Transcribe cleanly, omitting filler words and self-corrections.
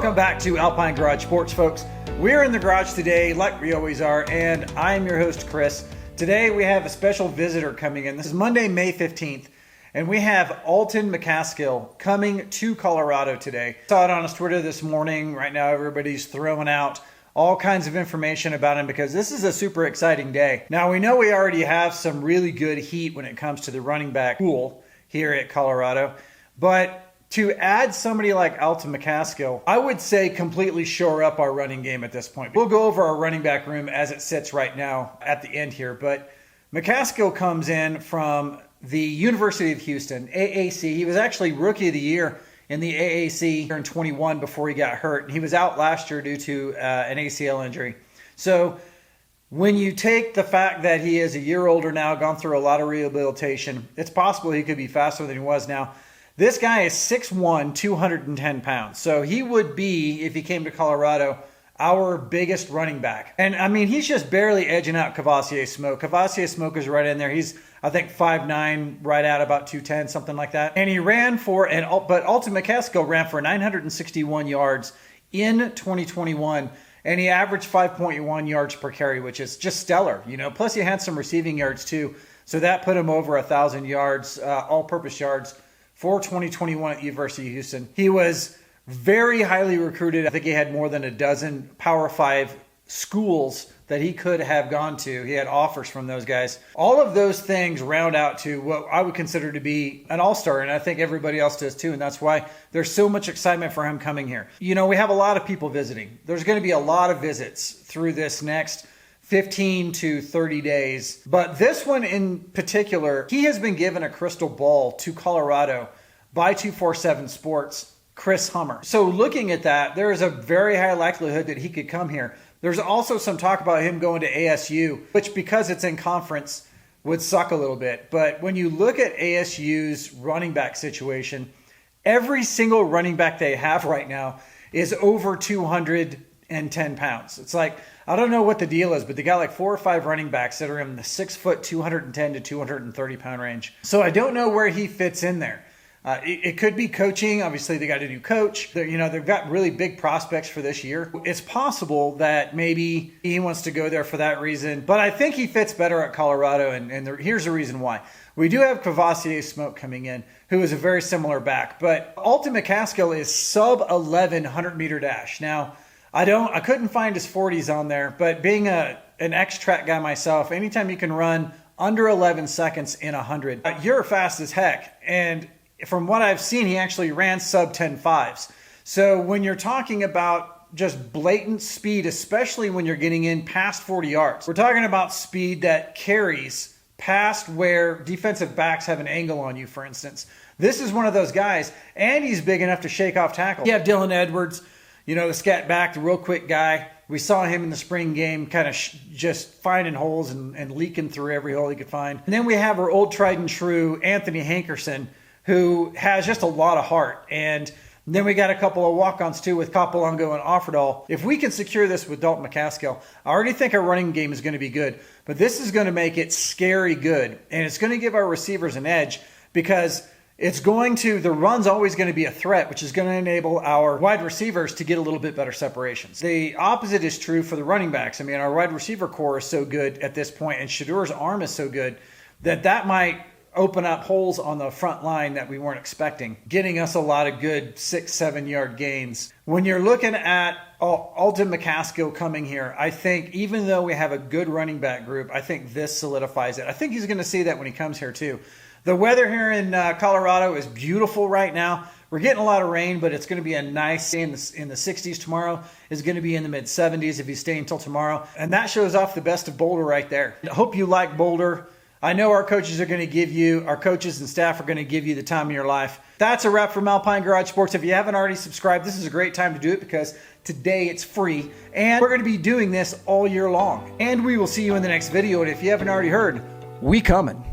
Welcome back to Alpine Garage Sports, folks. We're in the garage today, like we always are, and I'm your host, Chris. Today we have a special visitor coming in. This is Monday, May 15th, and we have Alton McCaskill coming to Colorado today. I saw it on his Twitter this morning. Right now everybody's throwing out all kinds of information about him because this is a super exciting day. Now we know we already have some really good heat when it comes to the running back pool here at Colorado, but to add somebody like Alton McCaskill, I would say completely shore up our running game at this point. We'll go over our running back room as it sits right now at the end here, but McCaskill comes in from the University of Houston, AAC. He was actually Rookie of the Year in the AAC in 21 before he got hurt. And he was out last year due to an ACL injury. So when you take the fact that he is a year older now, gone through a lot of rehabilitation, it's possible he could be faster than he was now. This guy is 6'1", 210 pounds. So he would be, if he came to Colorado, our biggest running back. And I mean, he's just barely edging out Cavassier Smoke. Cavassier Smoke is right in there. He's, I think, 5'9", right at about 210, something like that. And he ran for, but Alton McCaskill ran for 961 yards in 2021. And he averaged 5.1 yards per carry, which is just stellar. You know, plus he had some receiving yards too. So that put him over 1,000 yards, all-purpose yards, for 2021 at the University of Houston. He was very highly recruited. I think he had more than a dozen Power 5 schools that he could have gone to. He had offers from those guys. All of those things round out to what I would consider to be an all-star, and I think everybody else does too, and that's why there's so much excitement for him coming here. You know, we have a lot of people visiting. There's going to be a lot of visits through this next 15 to 30 days. But this one in particular, he has been given a crystal ball to Colorado by 247 Sports, Chris Hummer. So looking at that, there is a very high likelihood that he could come here. There's also some talk about him going to ASU, which because it's in conference would suck a little bit. But when you look at ASU's running back situation, every single running back they have right now is over 210 pounds. It's like, I don't know what the deal is, but they got like 4 or 5 running backs that are in the 6 foot, 210 to 230 pound range. So I don't know where he fits in there. It could be coaching. Obviously, they got a new coach. They've got really big prospects for this year. It's possible that maybe he wants to go there for that reason, but I think he fits better at Colorado, and here's the reason why. We do have Cavassier Smoke coming in, who is a very similar back, but Alton McCaskill is sub 11 100-meter dash. Now, I couldn't find his 40s on there, but being an X-Track guy myself, anytime you can run under 11 seconds in 100, you're fast as heck. And from what I've seen, he actually ran sub 10.5s. So when you're talking about just blatant speed, especially when you're getting in past 40 yards, we're talking about speed that carries past where defensive backs have an angle on you, for instance. This is one of those guys, and he's big enough to shake off tackles. You have Dylan Edwards, the scat back, the real quick guy. We saw him in the spring game kind of just finding holes and leaking through every hole he could find. And then we have our old tried and true Anthony Hankerson, who has just a lot of heart. And then we got a couple of walk-ons too with Capolongo and Offerdahl. If we can secure this with Alton McCaskill, I already think our running game is going to be good. But this is going to make it scary good. And it's going to give our receivers an edge because the run's always going to be a threat, which is going to enable our wide receivers to get a little bit better separations. The opposite is true for the running backs. I mean, our wide receiver core is so good at this point, and Shadur's arm is so good that might open up holes on the front line that we weren't expecting, getting us a lot of good 6-7 yard gains. When you're looking at Alton McCaskill coming here, I think even though we have a good running back group, I think this solidifies it. I think he's going to see that when he comes here too. The weather here in Colorado is beautiful right now. We're getting a lot of rain, but it's going to be a nice day in the 60s tomorrow. It's going to be in the mid-70s if you stay until tomorrow. And that shows off the best of Boulder right there. I hope you like Boulder. I know our coaches and staff are going to give you the time of your life. That's a wrap from Alpine Garage Sports. If you haven't already subscribed, this is a great time to do it because today it's free. And we're going to be doing this all year long. And we will see you in the next video. And if you haven't already heard, we coming.